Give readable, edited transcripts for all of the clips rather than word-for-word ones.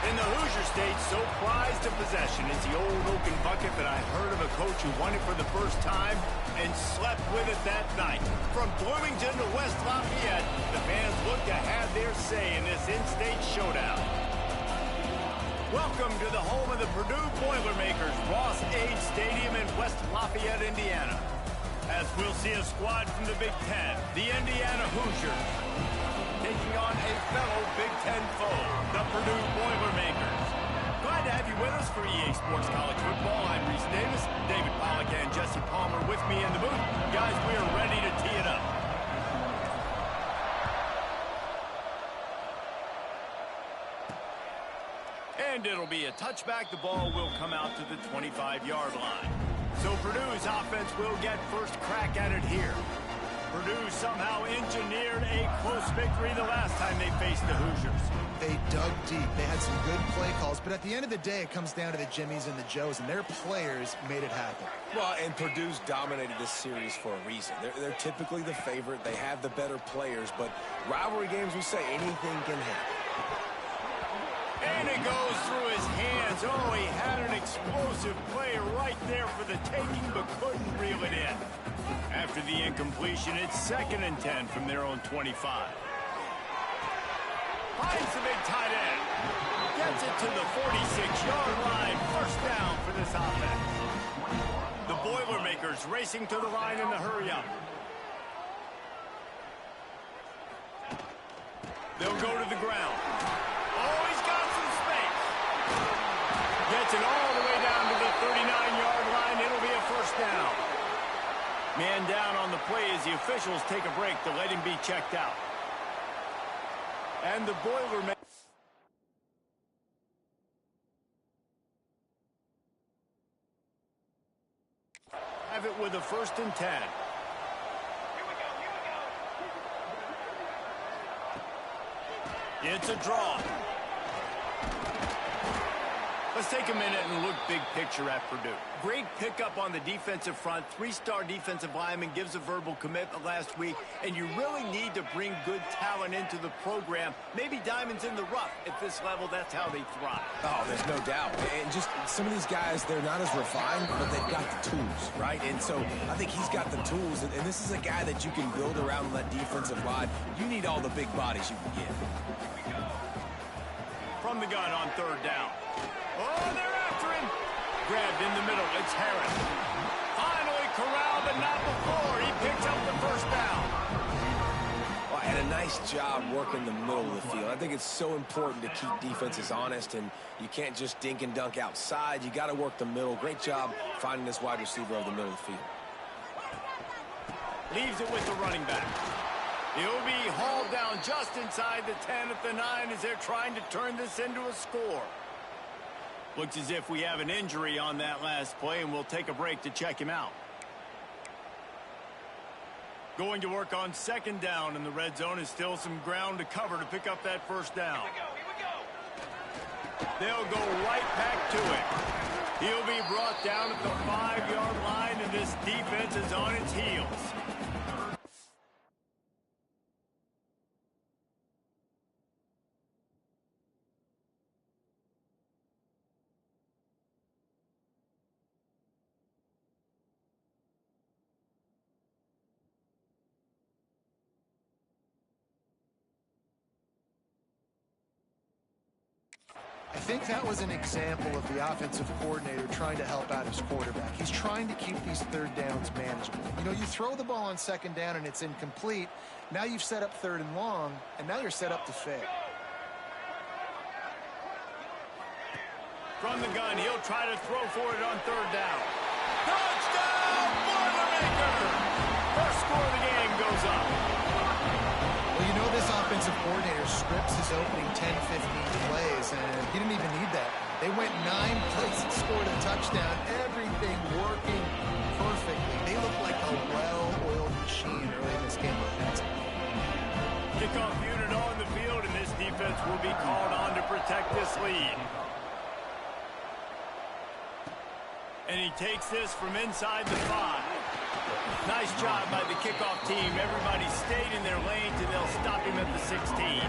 And the Hoosier State so prized a possession is the old oaken bucket that I heard of a coach who won it for the first time and slept with it that night. From Bloomington to West Lafayette, the fans look to have their say in this in-state showdown. Welcome to the home of the Purdue Boilermakers, Ross Age Stadium in West Lafayette, Indiana. As we'll see a squad from the Big Ten, the Indiana Hoosiers, taking on a fellow Big Ten foe, the Purdue Boilermakers. Glad to have you with us for EA Sports College Football. I'm Reese Davis, David Pollack and Jesse Palmer with me in the booth. Guys, we are ready to tee it up. And it'll be a touchback. The ball will come out to the 25-yard line. So Purdue's offense will get first crack at it here. Purdue somehow engineered a close victory the last time they faced the Hoosiers. They dug deep. They had some good play calls, but at the end of the day, it comes down to the Jimmies and the Joes, and their players made it happen. Well, and Purdue's dominated this series for a reason. They're typically the favorite. They have the better players, but rivalry games, we say anything can happen. And it goes through his hands. Oh, he had an explosive play right there for the taking, but couldn't reel it in. After the incompletion, it's 2nd and 10 from their own 25. Finds the big tight end. Gets it to the 46-yard line. First down for this offense. The Boilermakers racing to the line in the hurry-up. They'll go to the ground. Oh, he's got some space. Gets it all the way down to the 39-yard line. It'll be a first down. Man down on the play as the officials take a break to let him be checked out. And the Boilermakers have it with a 1st and 10. It's a draw. Let's take a minute and look big picture at Purdue. Great pickup on the defensive front. 3-star defensive lineman gives a verbal commitment last week, and you really need to bring good talent into the program. Maybe diamonds in the rough. At this level, that's how they thrive. Oh, there's no doubt. And just some of these guys, they're not as refined, but they've got the tools, right? And so I think he's got the tools, and this is a guy that you can build around that defensive line. You need all the big bodies you can get. From the gun on 3rd down. Oh, they're after him. Grabbed in the middle. It's Harris. Finally corralled, but not before. He picks up the first down. Well, and a nice job working the middle of the field. I think it's so important to keep defenses honest, and you can't just dink and dunk outside. You got to work the middle. Great job finding this wide receiver over the middle of the field. Leaves it with the running back. He'll be hauled down just inside the 10 at the 9 as they're trying to turn this into a score. Looks as if we have an injury on that last play, and we'll take a break to check him out. Going to work on 2nd down, and the red zone is still some ground to cover to pick up that first down. Here we go. They'll go right back to it. He'll be brought down at the 5-yard line, and this defense is on its heels. I think that was an example of the offensive coordinator trying to help out his quarterback. He's trying to keep these 3rd downs manageable. You know, you throw the ball on 2nd down and it's incomplete. Now you've set up 3rd and long, and now you're set up to fail. From the gun, he'll try to throw for it on 3rd down. Touchdown, Boilermakers! First score of the game goes up. Well, you know, this offensive coordinator scripts his opening 10, 15 plays, and he didn't even need that. They went 9 plays and scored a touchdown. Everything working perfectly. They look like a well-oiled machine early in this game. Kickoff unit on the field, and this defense will be called on to protect this lead. And he takes this from inside the 5. Nice job by the kickoff team. Everybody stayed in their lanes, and they'll stop him at the 16.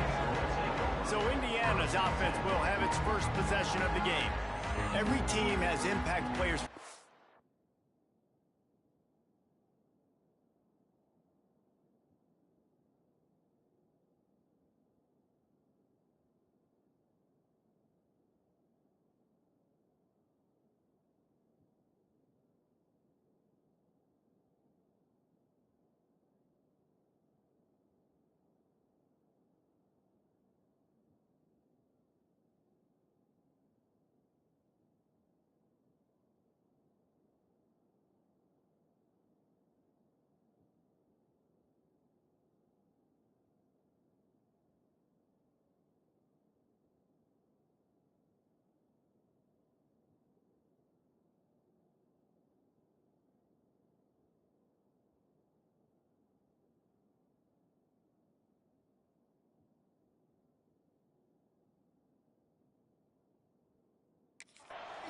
So Indiana's offense will have its first possession of the game. Every team has impact players.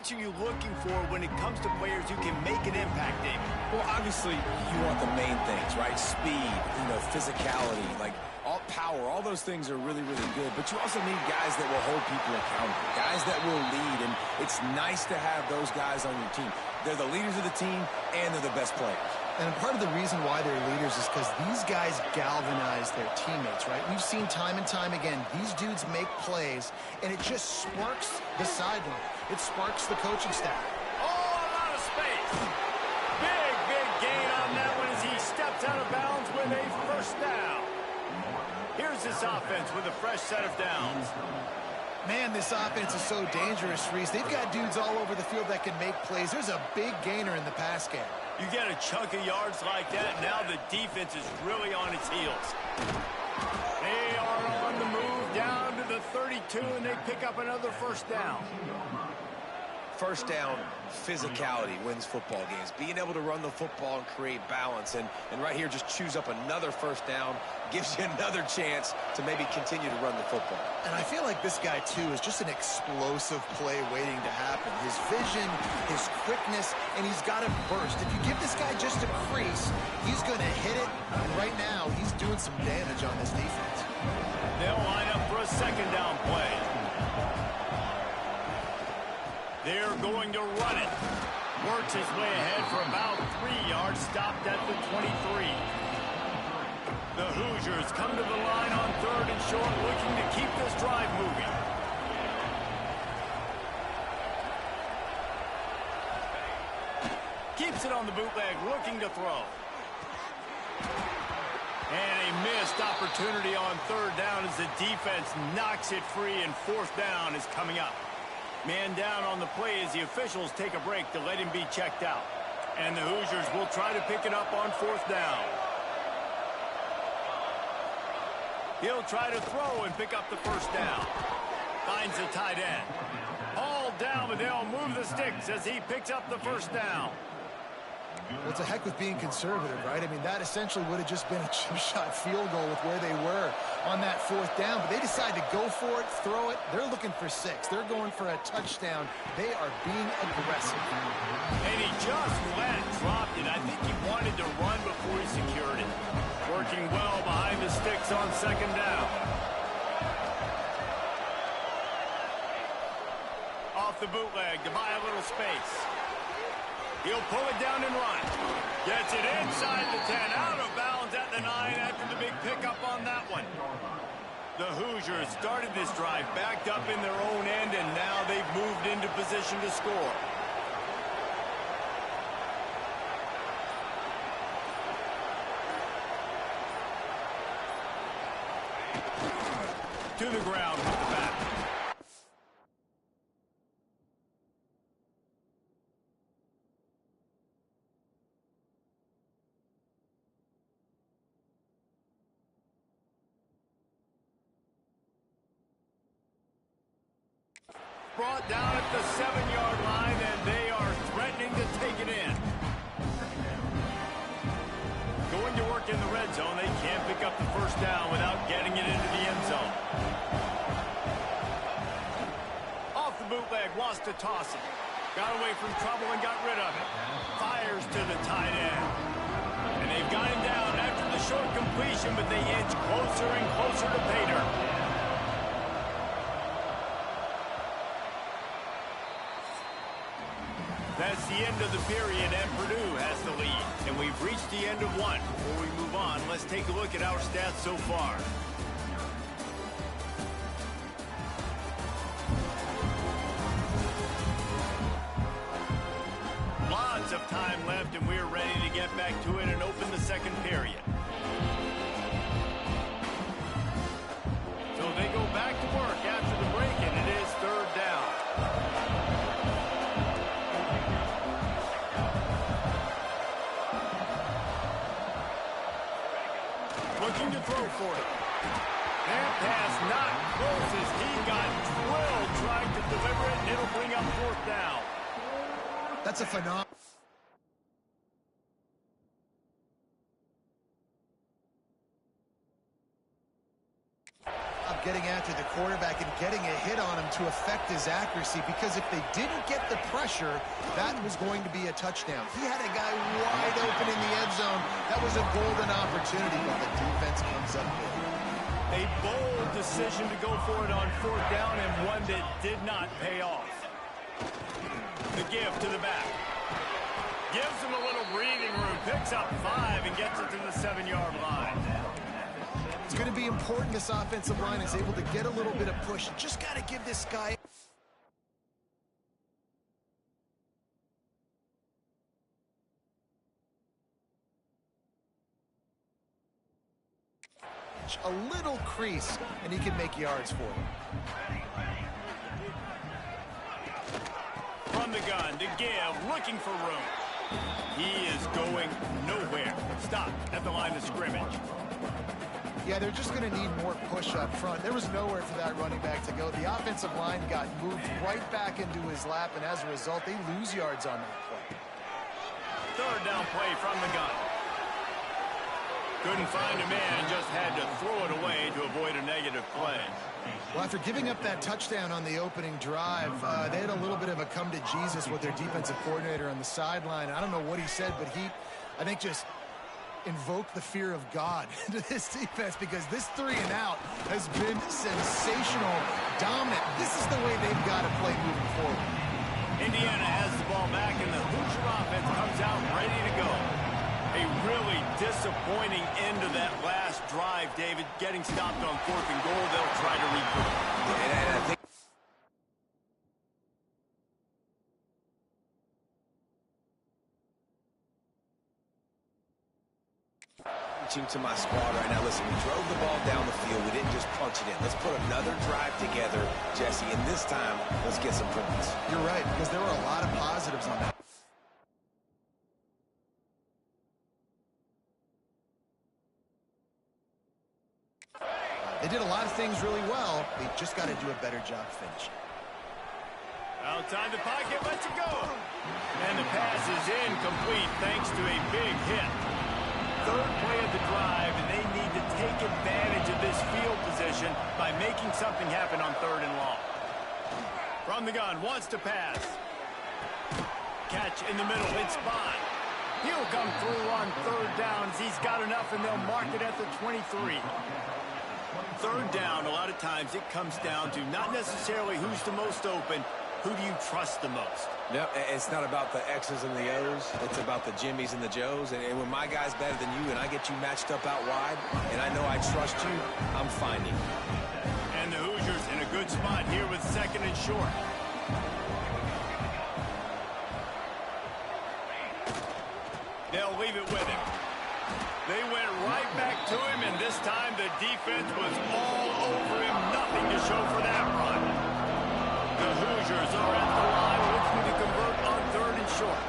What are you looking for when it comes to players who can make an impact, David? Well, obviously, you want the main things, right? Speed, physicality, like all power, all those things are really, really good. But you also need guys that will hold people accountable, guys that will lead. And it's nice to have those guys on your team. They're the leaders of the team, and they're the best players. And part of the reason why they're leaders is because these guys galvanize their teammates, right? We've seen time and time again, these dudes make plays, and it just sparks the sideline. It sparks the coaching staff. Oh, a lot of space. Big gain on that one as he steps out of bounds with a first down. Here's this offense with a fresh set of downs. Man, this offense is so dangerous, Reese. They've got dudes all over the field that can make plays. There's a big gainer in the pass game. You get a chunk of yards like that, now the defense is really on its heels. They are on the move down to the 32, and they pick up another first down. First down, physicality wins football games. Being able to run the football and create balance. And right here, just choose up another first down. Gives you another chance to maybe continue to run the football. And I feel like this guy, too, is just an explosive play waiting to happen. His vision, his quickness, and he's got a burst. If you give this guy just a crease, he's going to hit it. And right now, he's doing some damage on this defense. They'll line up for a second down play. They're going to run it. Works his way ahead for about 3 yards, stopped at the 23. The Hoosiers come to the line on 3rd and short, looking to keep this drive moving. Keeps it on the bootleg, looking to throw. And a missed opportunity on 3rd down as the defense knocks it free, and 4th down is coming up. Man down on the play as the officials take a break to let him be checked out. And the Hoosiers will try to pick it up on 4th down. He'll try to throw and pick up the first down. Finds the tight end. All down, but they'll move the sticks as he picks up the first down. Well, it's a heck with being conservative, right? I mean, that essentially would have just been a chip shot field goal with where they were on that 4th down. But they decide to go for it, throw it. They're looking for 6. They're going for a touchdown. They are being aggressive. And he just dropped it. I think he wanted to run before he secured it. Working well behind the sticks on 2nd down. Off the bootleg to buy a little space. He'll pull it down and run. Gets it inside the 10, out of bounds at the 9 after the big pickup on that one. The Hoosiers started this drive backed up in their own end, and now they've moved into position to score. To the ground with the back. Brought down at the 7-yard line, and they are threatening to take it in. Going to work in the red zone. They can't pick up the first down without getting it into the end zone. Off the bootleg, wants to toss it. Got away from trouble and got rid of it. Fires to the tight end. And they've got him down after the short completion, but they inch closer and closer to pay dirt. That's the end of the period, and Purdue has the lead. And we've reached the end of one. Before we move on, let's take a look at our stats so far. Lots of time left, and we're ready to get back to it and open the second period. So they go back to work after the break, and it is third down. Looking to throw for it. That pass not close as he got drilled trying to deliver it, and it'll bring up fourth down. That's a phenomenal. Getting after the quarterback and getting a hit on him to affect his accuracy, because if they didn't get the pressure, that was going to be a touchdown. He had a guy wide open in the end zone. That was a golden opportunity, but the defense comes up with it. A bold decision to go for it on fourth down, and one that did not pay off. The give to the back. Gives him a little breathing room, picks up 5 and gets it to the 7-yard line. It's going to be important this offensive line is able to get a little bit of push. Just got to give this guy a little crease, and he can make yards for him. From the gun to give, looking for room. He is going nowhere. Stop at the line of scrimmage. Yeah, they're just going to need more push up front. There was nowhere for that running back to go. The offensive line got moved right back into his lap, and as a result, they lose yards on that play. Third down play from the gun. Couldn't find a man, just had to throw it away to avoid a negative play. Well, after giving up that touchdown on the opening drive, they had a little bit of a come to Jesus with their defensive coordinator on the sideline. I don't know what he said, but he, I think, just invoke the fear of God into this defense, because this 3 and out has been sensational, dominant. This is the way they've got to play moving forward. Indiana has the ball back, and the Hoosier offense comes out ready to go. A really disappointing end to that last drive, David. Getting stopped on 4th and goal, they'll try to regroup. And I think to my squad right now, listen, we drove the ball down the field. We didn't just punch it in. Let's put another drive together, Jesse, and this time, let's get some points. You're right, because there were a lot of positives on that. They did a lot of things really well. They just got to do a better job finishing. Outside the pocket, lets it go. And the pass is incomplete thanks to a big hit. Third play of the drive, and they need to take advantage of this field position by making something happen on 3rd and long. From the gun, wants to pass. Catch in the middle, it's Bond. He'll come through on 3rd down. He's got enough, and they'll mark it at the 23. 3rd down, a lot of times it comes down to not necessarily who's the most open, who do you trust the most? No, it's not about the X's and the O's. It's about the Jimmies and the Joes. And when my guy's better than you and I get you matched up out wide, and I know I trust you, I'm finding. And the Hoosiers in a good spot here with 2nd and short. They'll leave it with him. They went right back to him, and this time the defense was all over him. Nothing to show for that run. The Hoosiers are at the line looking to convert on 3rd and short.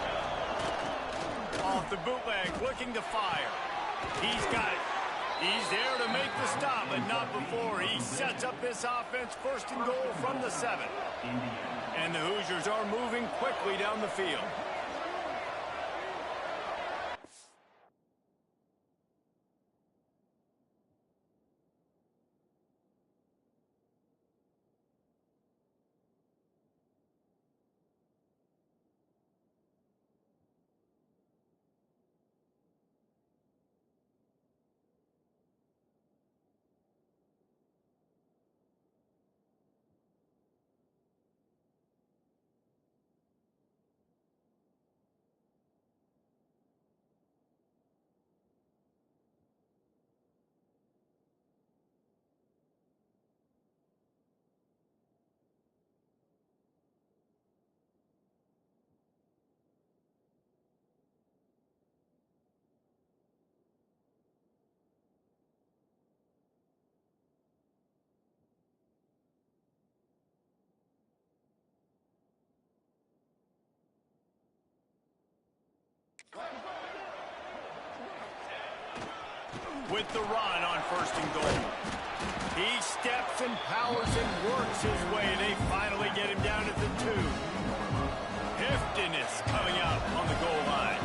Off the bootleg, looking to fire. He's got it. He's there to make the stop, but not before. He sets up this offense 1st and goal from the 7. And the Hoosiers are moving quickly down the field. With the run on 1st and goal. He steps and powers and works his way. They finally get him down at the 2. Heftiness coming out on the goal line.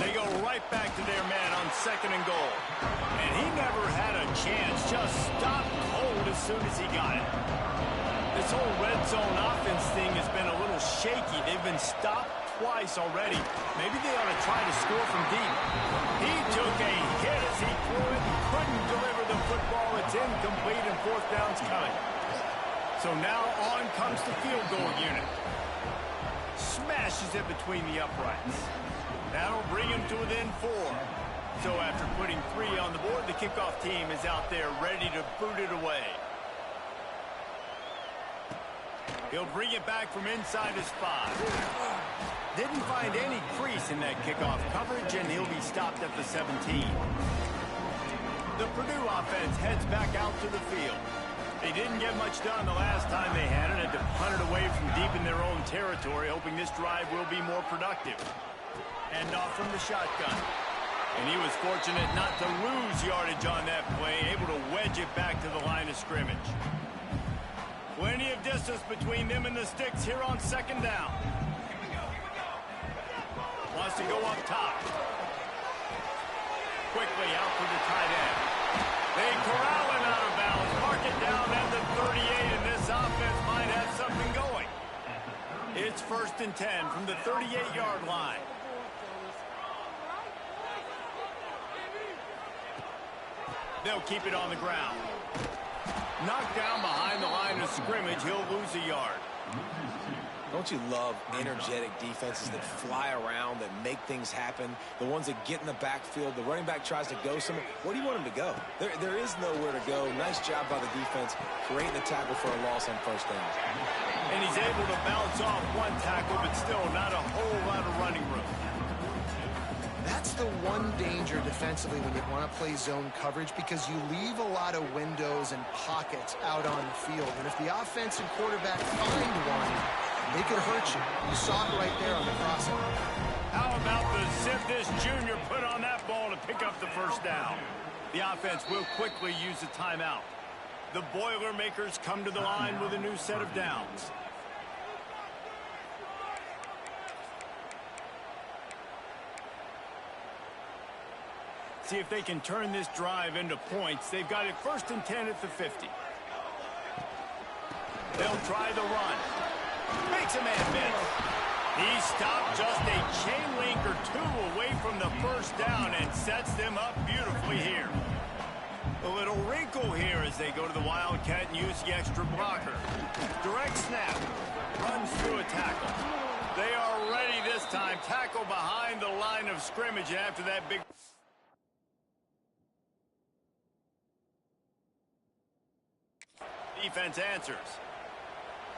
They go right back to their man on 2nd and goal. And he never had a chance. Just stopped cold as soon as he got it. This whole red zone offense thing has been a little shaky. They've been stopped twice already. Maybe they ought to try to score from deep. He took a hit as he threw it and couldn't deliver the football. It's incomplete and 4th down's coming. So now on comes the field goal unit. Smashes it between the uprights. That'll bring him to within 4. So after putting 3 on the board, the kickoff team is out there ready to boot it away. He'll bring it back from inside his 5. Didn't find any crease in that kickoff coverage, and he'll be stopped at the 17. The Purdue offense heads back out to the field. They didn't get much done the last time they had it. Had to punt it away from deep in their own territory, hoping this drive will be more productive. And off from the shotgun. And he was fortunate not to lose yardage on that play, able to wedge it back to the line of scrimmage. Plenty of distance between them and the sticks here on 2nd down. Wants to go up top. Quickly out for the tight end. They corral him out of bounds. Mark it down at the 38, and this offense might have something going. It's 1st and 10 from the 38-yard line. They'll keep it on the ground. Knocked down behind the line of scrimmage, he'll lose a yard. Don't you love energetic defenses that fly around, that make things happen? The ones that get in the backfield, the running back tries to go somewhere. Where do you want him to go? There is nowhere to go. Nice job by the defense, creating the tackle for a loss on 1st down. And he's able to bounce off 1 tackle, but still not a whole lot of running room. That's the one danger defensively when you want to play zone coverage, because you leave a lot of windows and pockets out on the field. And if the offense and quarterback find one, they could hurt you. You saw it right there on the crossing. How about the zip this junior put on that ball to pick up the 1st down? The offense will quickly use a timeout. The Boilermakers come to the line with a new set of downs. See if they can turn this drive into points. They've got it 1st and 10 at the 50. They'll try the run. Makes a man miss. He stopped just a chain link or 2 away from the 1st down and sets them up beautifully here. A little wrinkle here as they go to the Wildcat and use the extra blocker. Direct snap. Runs through a tackle. They are ready this time. Tackle behind the line of scrimmage, and after that big... defense answers.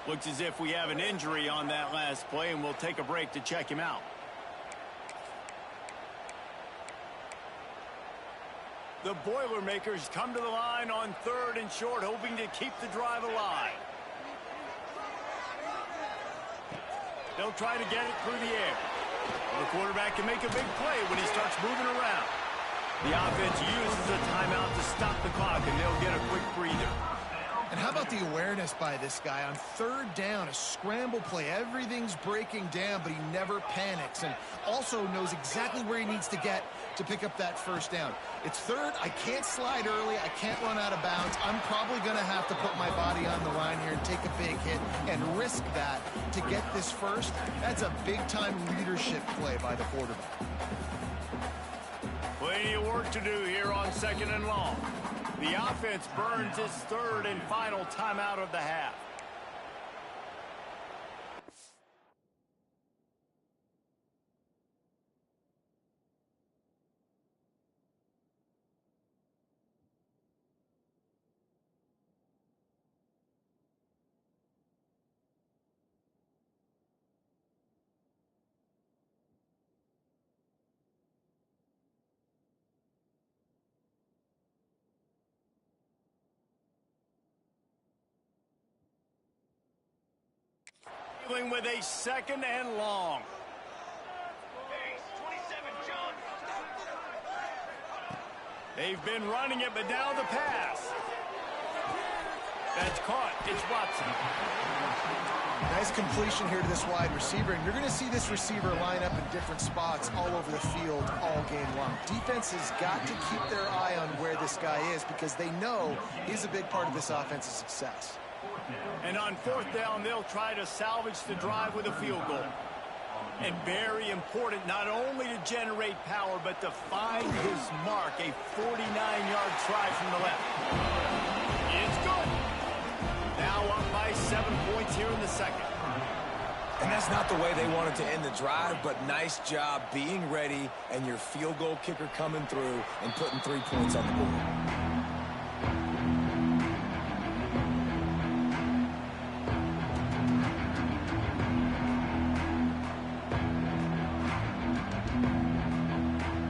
Looks as if we have an injury on that last play, and we'll take a break to check him out. The Boilermakers come to the line on 3rd and short, hoping to keep the drive alive. They'll try to get it through the air. The quarterback can make a big play when he starts moving around. The offense uses a timeout to stop the clock, and they'll get a quick breather. And how about the awareness by this guy on 3rd down, a scramble play. Everything's breaking down, but he never panics, and also knows exactly where he needs to get to pick up that 1st down. It's 3rd. I can't slide early. I can't run out of bounds. I'm probably going to have to put my body on the line here and take a big hit and risk that to get this 1st. That's a big-time leadership play by the quarterback. Plenty of work to do here on 2nd and long. The offense burns its 3rd and final timeout of the half. Dealing with a 2nd and long. Hey, 27, John. They've been running it, but now the pass. That's caught. It's Watson. Nice completion here to this wide receiver, and you're going to see this receiver line up in different spots all over the field all game long. Defense has got to keep their eye on where this guy is because they know he's a big part of this offense's success. And on 4th down, they'll try to salvage the drive with a field goal. And very important, not only to generate power, but to find his mark, a 49-yard try from the left. It's good. Now up by 7 points here in the 2nd. And that's not the way they wanted to end the drive, but nice job being ready and your field goal kicker coming through and putting 3 points on the board.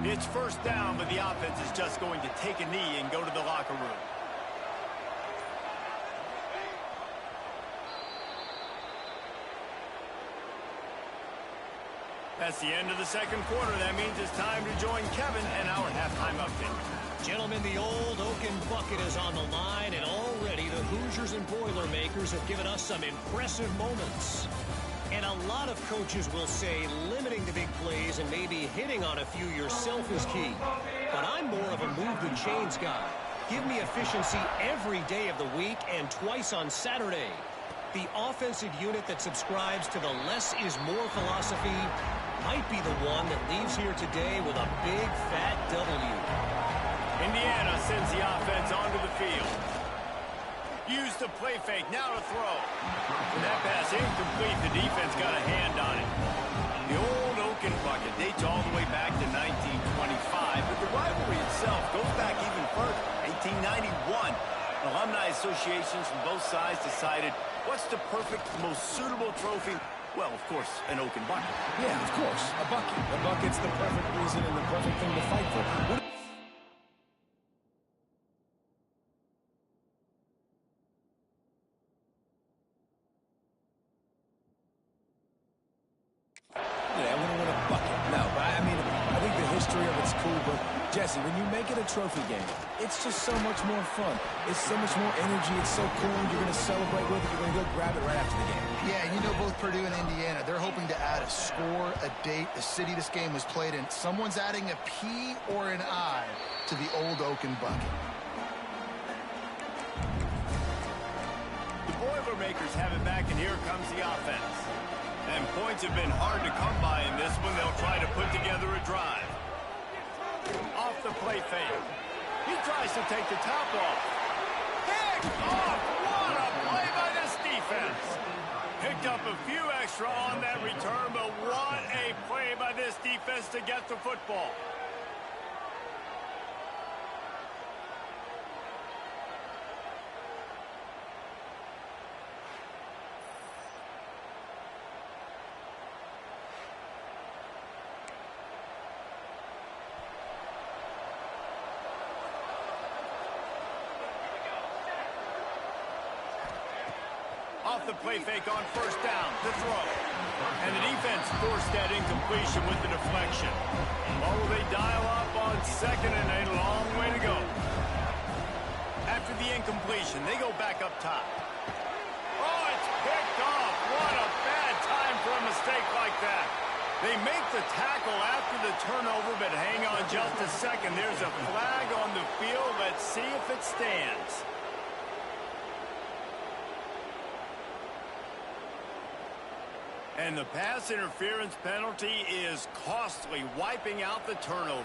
It's 1st down, but the offense is just going to take a knee and go to the locker room. That's the end of the 2nd quarter. That means it's time to join Kevin and our halftime update. Gentlemen, the old Oaken bucket is on the line, and already the Hoosiers and Boilermakers have given us some impressive moments. And a lot of coaches will say limiting the big plays and maybe hitting on a few yourself is key. But I'm more of a move the chains guy. Give me efficiency every day of the week and twice on Saturday. The offensive unit that subscribes to the less is more philosophy might be the one that leaves here today with a big fat W. Indiana sends the offense onto the field. Use the play fake, now to throw. And that pass incomplete, the defense got a hand on it. The old Oaken bucket dates all the way back to 1925, but the rivalry itself goes back even further, 1891. Alumni associations from both sides decided what's the perfect, most suitable trophy? Well, of course, an Oaken bucket. Yeah, of course, a bucket. A bucket's the perfect reason and the perfect thing to fight for. Yeah, I'm going to win a bucket. No, but I mean, I think the history of it's cool, but Jesse, when you make it a trophy game, it's just so much more fun. It's so much more energy. It's so cool. You're going to celebrate with it. You're going to go grab it right after the game. Yeah, you know both Purdue and Indiana, they're hoping to add a score, a date, the city this game was played in. Someone's adding a P or an I to the old Oaken bucket. The Boilermakers have it back, and here comes the offense. And points have been hard to come by in this one. They'll try to put together a drive. Off the play fake. He tries to take the top off. Picked off! What a play by this defense! Picked up a few extra on that return, but what a play by this defense to get the football. Off the play fake on 1st down, the throw. And the defense forced that incompletion with the deflection. Oh, they dial up on 2nd and a long way to go. After the incompletion, they go back up top. Oh, it's picked off. What a bad time for a mistake like that. They make the tackle after the turnover, but hang on just a second. There's a flag on the field. Let's see if it stands. And the pass interference penalty is costly, wiping out the turnover.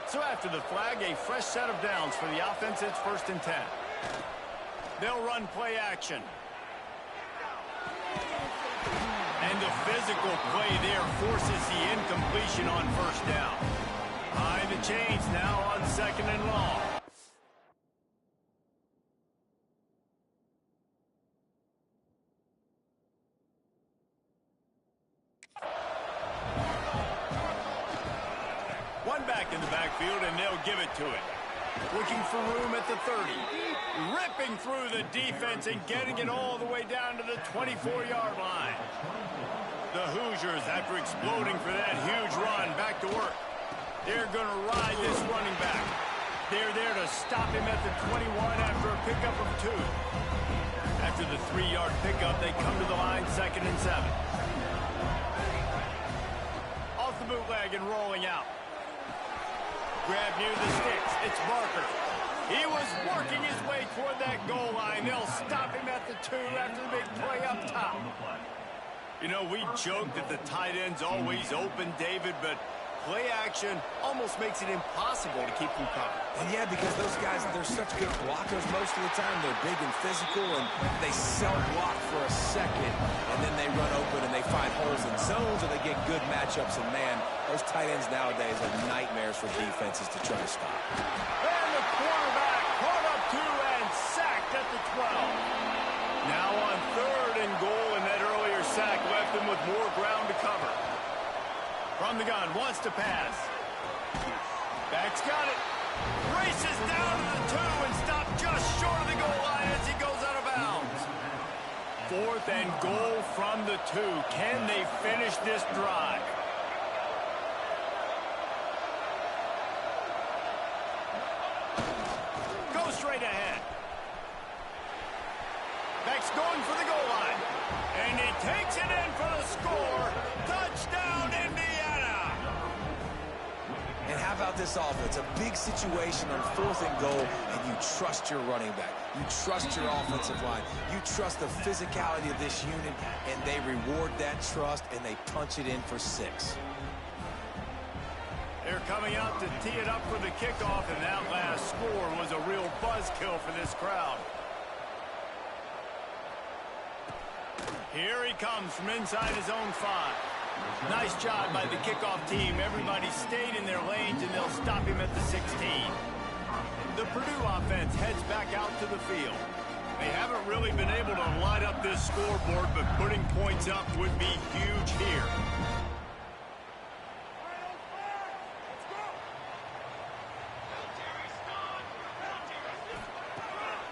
So after the flag, a fresh set of downs for the offense. It's 1st and 10. They'll run play action. And the physical play there forces the incompletion on 1st down. High the chains now on 2nd and long. One back in the backfield, and they'll give it to it. Looking for room at the 30. Ripping through the defense and getting it all the way down to the 24-yard line. The Hoosiers, after exploding for that huge run, back to work. They're going to ride this running back. They're there to stop him at the 21 after a pickup of 2. After the 3-yard pickup, they come to the line, 2nd and 7. Off the bootleg and rolling out. Grab near the sticks. It's Barker. He was working his way toward that goal line. They'll stop him at the 2 after the big play up top. You know, we joke that the tight end's always open, David, but play action almost makes it impossible to keep them covered. And yeah, because those guys, they're such good blockers most of the time. They're big and physical, and they self-block for a second, and then they run open and they find holes in zones, or they get good matchups. And, man, those tight ends nowadays are nightmares for defenses to try to stop. And the quarterback caught up 2 and sacked at the 12. Now on 3rd and goal, and that earlier sack left them with more ground to cover. From the gun, wants to pass. Back's got it. Races down to the 2 and stopped just short of the goal line as he goes out of bounds. 4th and goal from the 2. Can they finish this drive? Go straight ahead. Beck's going for the goal line. And he takes it in for the score. Touchdown, Indiana! And how about this offense? A big situation on 4th and goal, and you trust your running back. You trust your offensive line. You trust the physicality of this unit, and they reward that trust, and they punch it in for 6. They're coming out to tee it up for the kickoff, and that last score was a real buzzkill for this crowd. Here he comes from inside his own 5. Nice job by the kickoff team. Everybody stayed in their lanes, and they'll stop him at the 16. The Purdue offense heads back out to the field. They haven't really been able to light up this scoreboard, but putting points up would be huge here.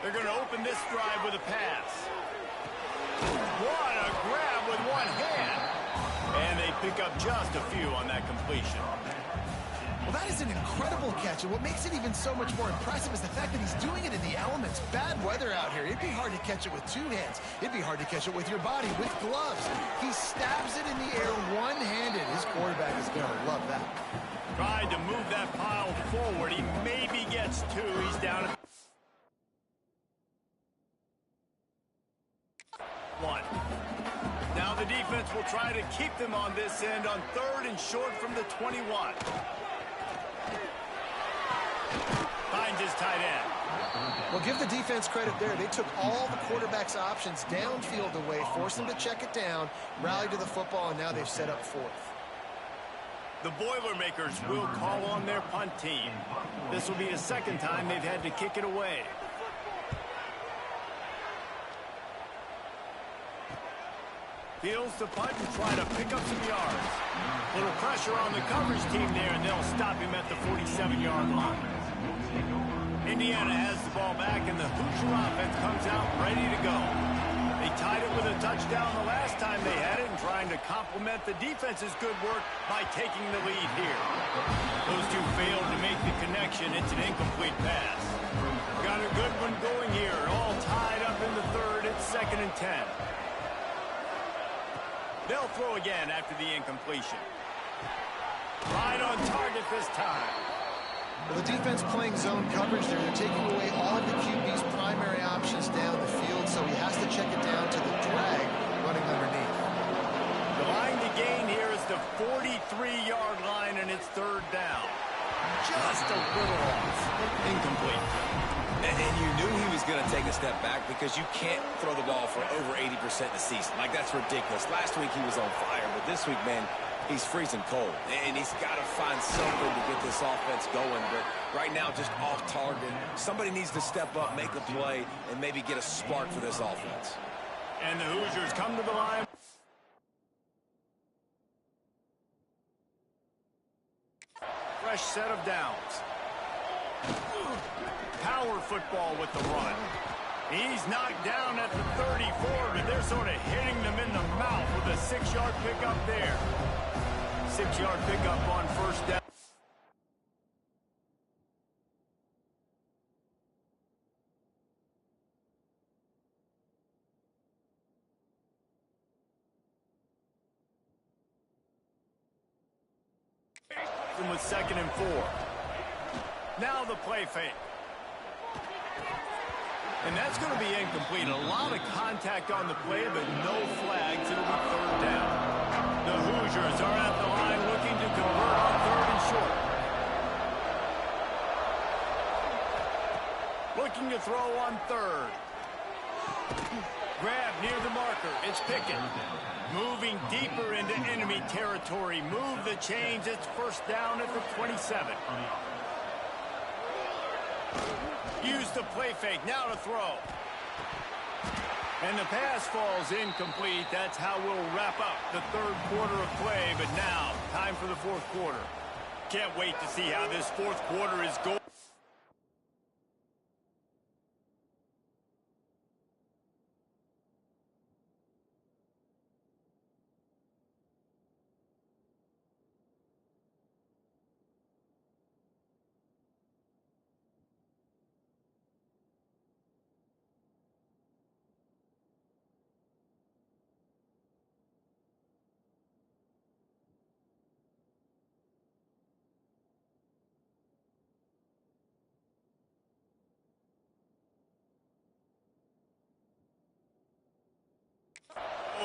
They're going to open this drive with a pass. What a grab with one hand. And they pick up just a few on that completion. Well, that is an incredible catch, and what makes it even so much more impressive is the fact that he's doing it in the elements. Bad weather out here. It'd be hard to catch it with 2 hands. It'd be hard to catch it with your body, with gloves. He stabs it in the air one-handed. His quarterback is going to love that. Tried to move that pile forward. He maybe gets 2. He's down at 1. Now the defense will try to keep them on this end on 3rd and short from the 21. Finds his tight end. Well, give the defense credit there. They took all the quarterback's options downfield away, forced him to check it down, rallied to the football, and now they've set up 4th. The Boilermakers will call on their punt team. This will be the 2nd time they've had to kick it away. Fields to punt and try to pick up some yards. Little pressure on the coverage team there, and they'll stop him at the 47-yard line. Indiana has the ball back, and the Hoosier offense comes out ready to go. They tied it with a touchdown the last time they had it, and trying to complement the defense's good work by taking the lead here. Those two failed to make the connection. It's an incomplete pass. Got a good one going here. All tied up in the 3rd. It's 2nd and 10. They'll throw again after the incompletion. Right on target this time. Well, the defense playing zone coverage there. They're taking away all of the QB's primary options down the field, so he has to check it down to the drag running underneath. The line to gain here is the 43-yard line, and it's 3rd down. Just a little off. Incomplete. And you knew he was going to take a step back, because you can't throw the ball for over 80% in the season. Like, that's ridiculous. Last week he was on fire, but this week, man, he's freezing cold. And he's got to find something to get this offense going. But right now, just off target. Somebody needs to step up, make a play, and maybe get a spark for this offense. And the Hoosiers come to the line. Fresh set of downs. Power football with the run. He's knocked down at the 34, but they're sort of hitting them in the mouth with a 6-yard pickup there. 6-yard pickup on first down. With 2nd and 4. Now the play fake. And that's going to be incomplete. A lot of contact on the play, but no flags. It'll be 3rd down. The Hoosiers are at the line looking to convert on 3rd and short. Looking to throw on 3rd. Grab near the marker. It's Pickett. Moving deeper into enemy territory. Move the chains. It's 1st down at the 27. Use the play fake. Now to throw. And the pass falls incomplete. That's how we'll wrap up the 3rd quarter of play. But now, time for the 4th quarter. Can't wait to see how this 4th quarter is going.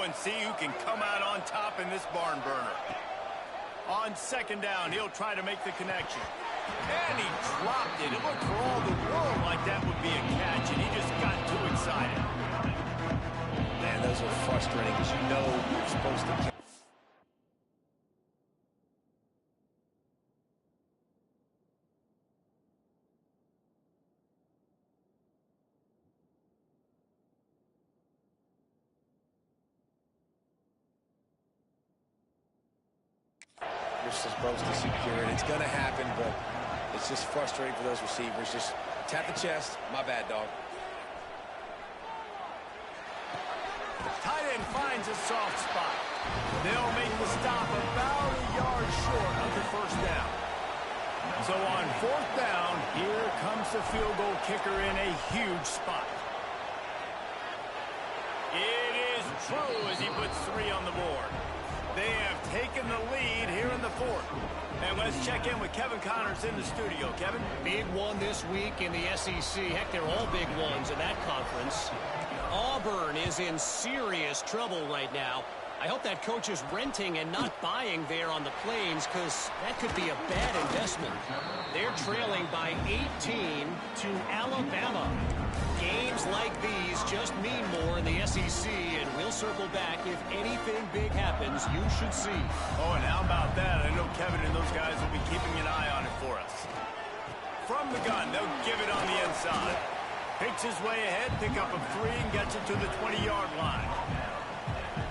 And see who can come out on top in this barn burner. On 2nd down, he'll try to make the connection. And he dropped it. It looked for all the world like that would be a catch, and he just got too excited. Man, those are frustrating because you know you're supposed to catch. You're supposed to secure it. It's going to happen, but it's just frustrating for those receivers. Just tap the chest. My bad, dog. Tight end finds a soft spot. They'll make the stop about a yard short of the 1st down. So on 4th down, here comes the field goal kicker in a huge spot. It is true as he puts 3 on the board. They have taken the lead here in the 4th. And let's check in with Kevin Connors in the studio. Kevin? Big one this week in the SEC. Heck, they're all big ones in that conference. Auburn is in serious trouble right now. I hope that coach is renting and not buying there on the Plains, because that could be a bad investment. They're trailing by 18 to Alabama. Games like these just mean more in the SEC, and we'll circle back if anything big happens. You should see. Oh, and how about that? I know Kevin and those guys will be keeping an eye on it for us. From the gun, they'll give it on the inside. Picks his way ahead, pick up a 3, and gets it to the 20-yard line.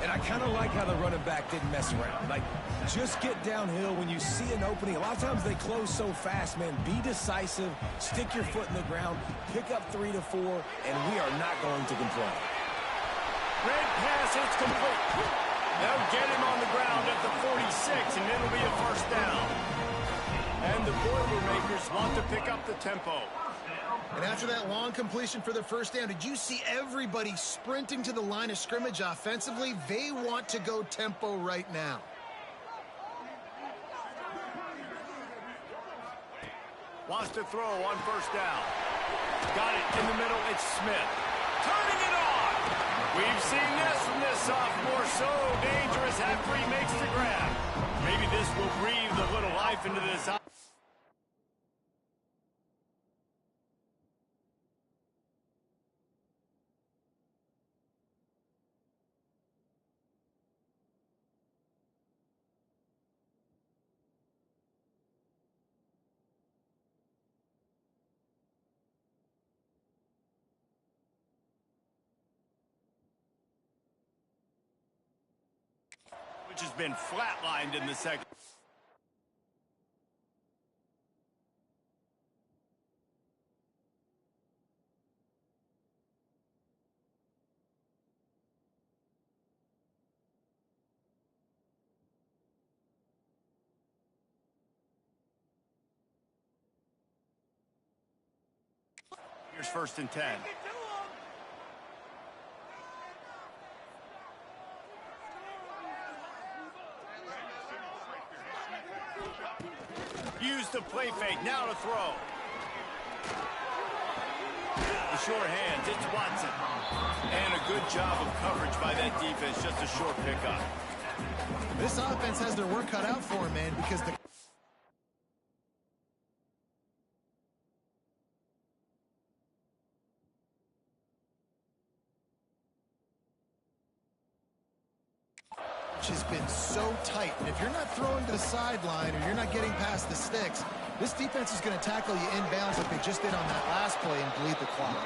And I kind of like how the running back didn't mess around. Like, just get downhill when you see an opening. A lot of times they close so fast, man. Be decisive, stick your foot in the ground, pick up 3 to 4, and we are not going to complain. Red pass, it's complete. They'll get him on the ground at the 46, and it'll be a 1st down. And the Boilermakers want to pick up the tempo. And after that long completion for the 1st down, did you see everybody sprinting to the line of scrimmage offensively? They want to go tempo right now. Wants to throw on 1st down. Got it in the middle. It's Smith. Turning it on. We've seen this from this sophomore. So dangerous after he makes the grab. Maybe this will breathe a little life into this. Which has been flatlined in the 2nd. Here's 1st and 10. Use the play fake. Now to throw. The short hands. It's Watson. And a good job of coverage by that defense. Just a short pickup. This offense has their work cut out for them, man, because the has been so tight. And if you're not throwing to the sideline or you're not getting past the sticks, this defense is going to tackle you inbounds like they just did on that last play and bleed the clock.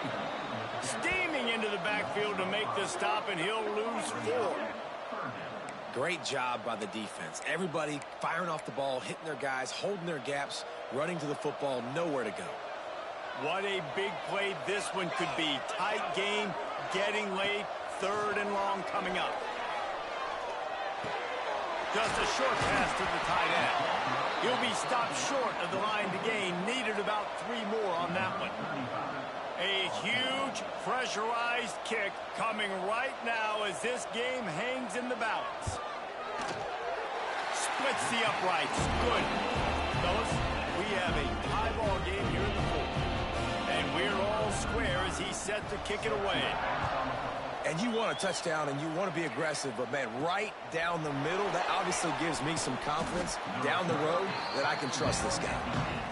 Steaming into the backfield to make the stop, and he'll lose 4. Great job by the defense. Everybody firing off the ball, hitting their guys, holding their gaps, running to the football, nowhere to go. What a big play this one could be. Tight game, getting late, 3rd and long coming up. Just a short pass to the tight end. He'll be stopped short of the line to gain. Needed about 3 more on that one. A huge pressurized kick coming right now as this game hangs in the balance. Splits the uprights. Good. Fellas, we have a tie ball game here in the 4th. And we're all square as he's set to kick it away. And you want a touchdown and you want to be aggressive, but, man, right down the middle, that obviously gives me some confidence down the road that I can trust this guy.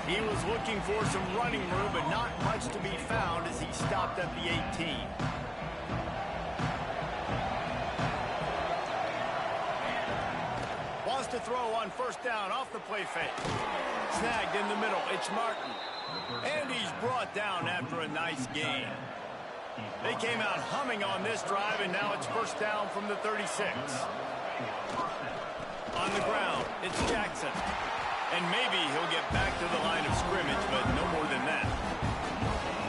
He was looking for some running room, but not much to be found as he stopped at the 18. Wants to throw on 1st down off the play fake. Snagged in the middle. It's Martin. And he's brought down after a nice gain. They came out humming on this drive, and now it's 1st down from the 36. On the ground, it's Jackson. And maybe he'll get back to the line of scrimmage, but no more than that.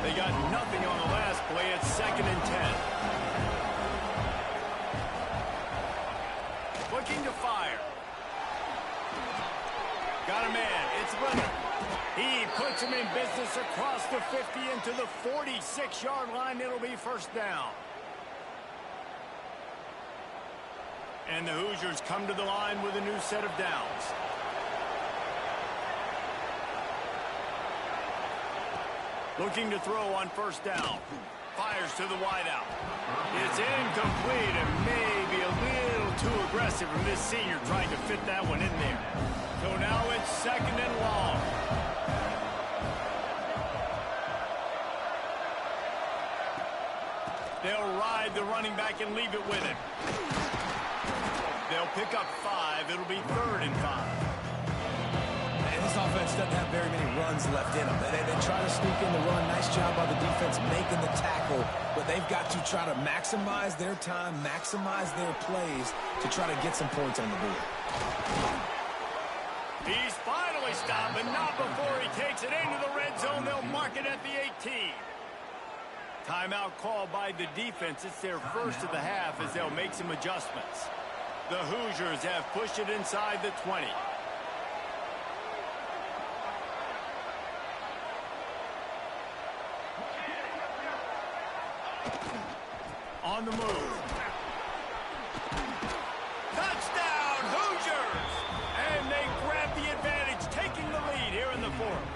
They got nothing on the last play. It's 2nd and 10. Looking to fire. Got a man. It's Leonard. He puts him in business across the 50 into the 46-yard line. It'll be 1st down. And the Hoosiers come to the line with a new set of downs. Looking to throw on 1st down. Fires to the wideout. It's incomplete and maybe a little too aggressive from this senior trying to fit that one in there. So now it's 2nd and long. They'll ride the running back and leave it with him. They'll pick up 5. It'll be 3rd and 5. And this offense doesn't have very many runs left in them. They try to sneak in the run. Nice job by the defense making the tackle. But they've got to try to maximize their time, maximize their plays to try to get some points on the board. He's finally stopped, but not before he takes it into the red zone. They'll mark it at the 18. Timeout called by the defense. It's their first of the half as they'll make some adjustments. The Hoosiers have pushed it inside the 20. On the move. Touchdown, Hoosiers! And they grab the advantage, taking the lead here in the 4th.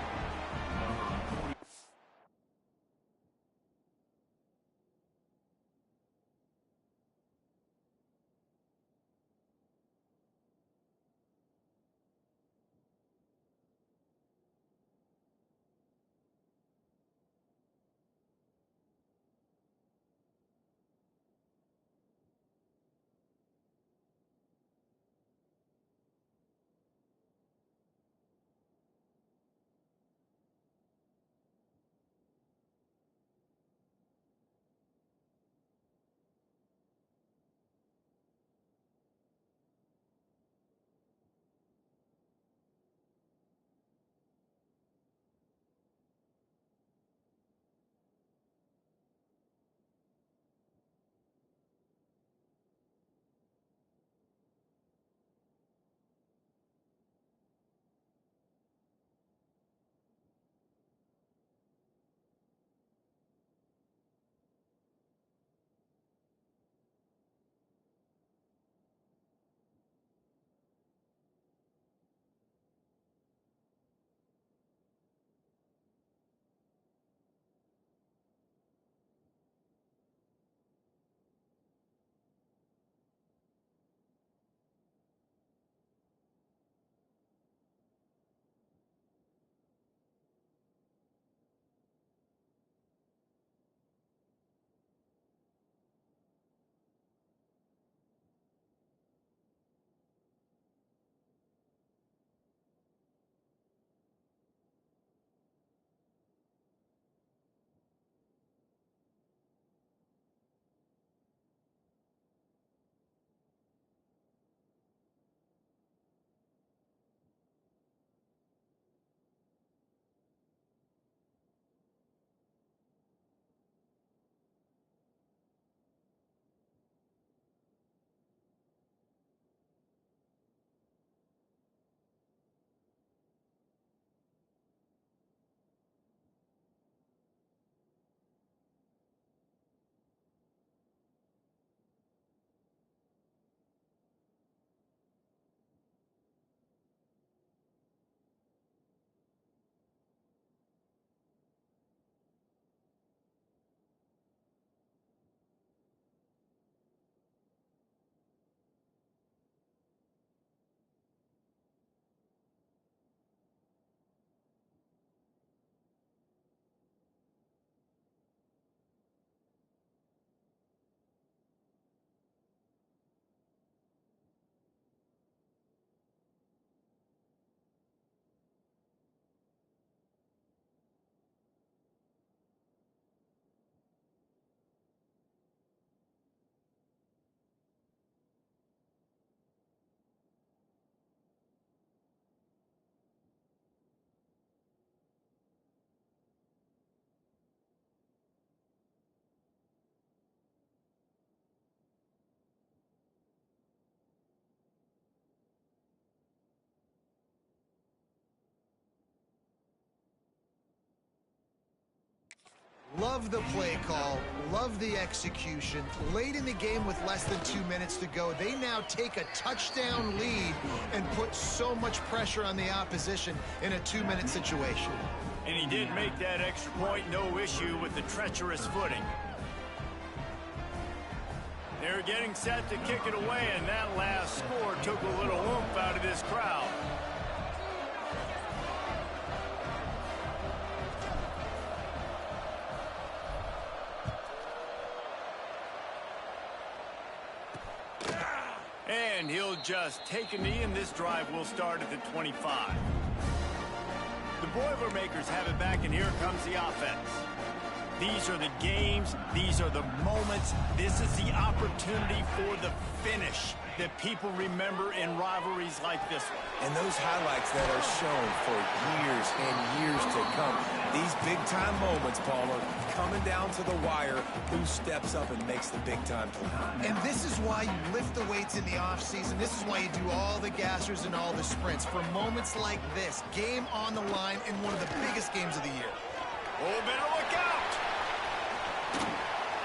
Love the play call, love the execution. Late in the game with less than 2 minutes to go, they now take a touchdown lead and put so much pressure on the opposition in a 2-minute situation. And he did make that extra point, no issue with the treacherous footing. They're getting set to kick it away, and that last score took a little oomph out of this crowd. And he'll just take a knee, and this drive will start at the 25. The Boilermakers have it back, and here comes the offense. These are the games. These are the moments. This is the opportunity for the finish that people remember in rivalries like this one. And those highlights that are shown for years and years to come. These big-time moments, Palmer, coming down to the wire, who steps up and makes the big-time play. And this is why you lift the weights in the offseason. This is why you do all the gassers and all the sprints. For moments like this, game on the line in one of the biggest games of the year. Oh, better look out!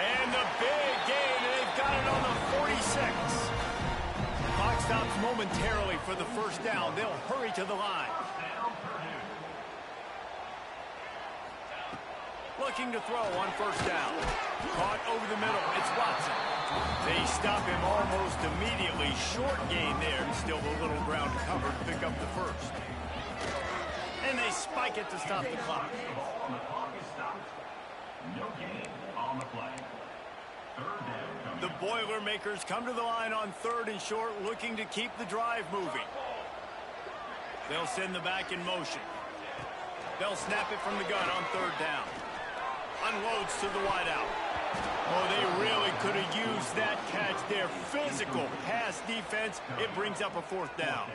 And the big gain, and they've got it on the 46. Clock stops momentarily for the first down. They'll hurry to the line. Looking to throw on first down. Caught over the middle. It's Watson. They stop him almost immediately. Short gain there. Still a little ground to cover to pick up the first. And they spike it to stop the clock. The clock is stopped. No gain on the play. Third down. The Boilermakers come to the line on 3rd and short, looking to keep the drive moving. They'll send the back in motion. They'll snap it from the gun on 3rd down. Unloads to the wideout. Oh, they really could have used that catch there. Physical pass defense. It brings up a 4th down.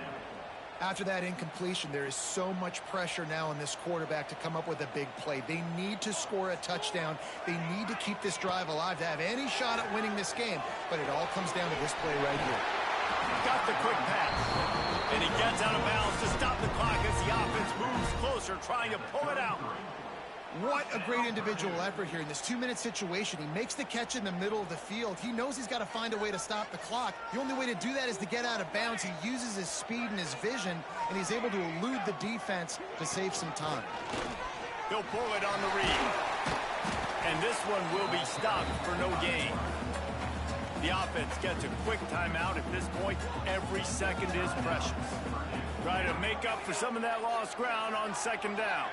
After that incompletion, there is so much pressure now on this quarterback to come up with a big play. They need to score a touchdown. They need to keep this drive alive to have any shot at winning this game. But it all comes down to this play right here. Got the quick pass. And he gets out of bounds to stop the clock as the offense moves closer, trying to pull it out. What a great individual effort here in this 2-minute situation. He makes the catch in the middle of the field. He knows he's got to find a way to stop the clock. The only way to do that is to get out of bounds. He uses his speed and his vision, and he's able to elude the defense to save some time. He'll pull it on the read. And this one will be stopped for no gain. The offense gets a quick timeout. At this point, every second is precious. Try to make up for some of that lost ground on 2nd down.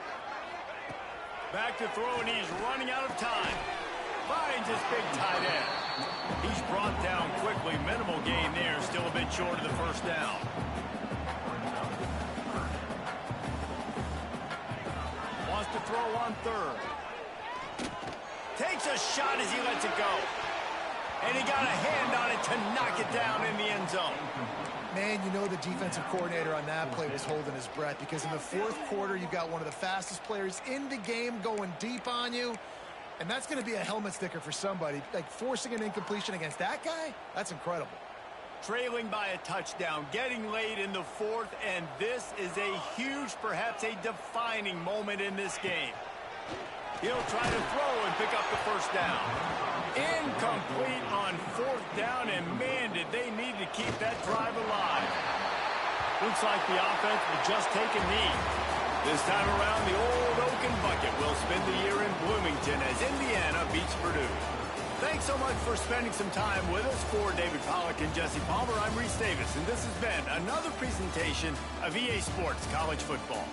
Back to throw, and he's running out of time. Finds his big tight end. He's brought down quickly. Minimal gain there. Still a bit short of the 1st down. Wants to throw on 3rd. Takes a shot as he lets it go. And he got a hand on it to knock it down in the end zone. Man, you know the defensive coordinator on that play was holding his breath, because in the 4th quarter, you've got one of the fastest players in the game going deep on you. And that's going to be a helmet sticker for somebody. Like, forcing an incompletion against that guy, that's incredible. Trailing by a touchdown, getting late in the 4th, and this is a huge, perhaps a defining moment in this game. He'll try to throw and pick up the 1st down. Incomplete on 4th down, and man, did they need to keep that drive alive. Looks like the offense will just take a knee. This time around, the old Oaken Bucket will spend the year in Bloomington as Indiana beats Purdue. Thanks so much for spending some time with us. For David Pollack and Jesse Palmer, I'm Reese Davis, and this has been another presentation of EA Sports College Football.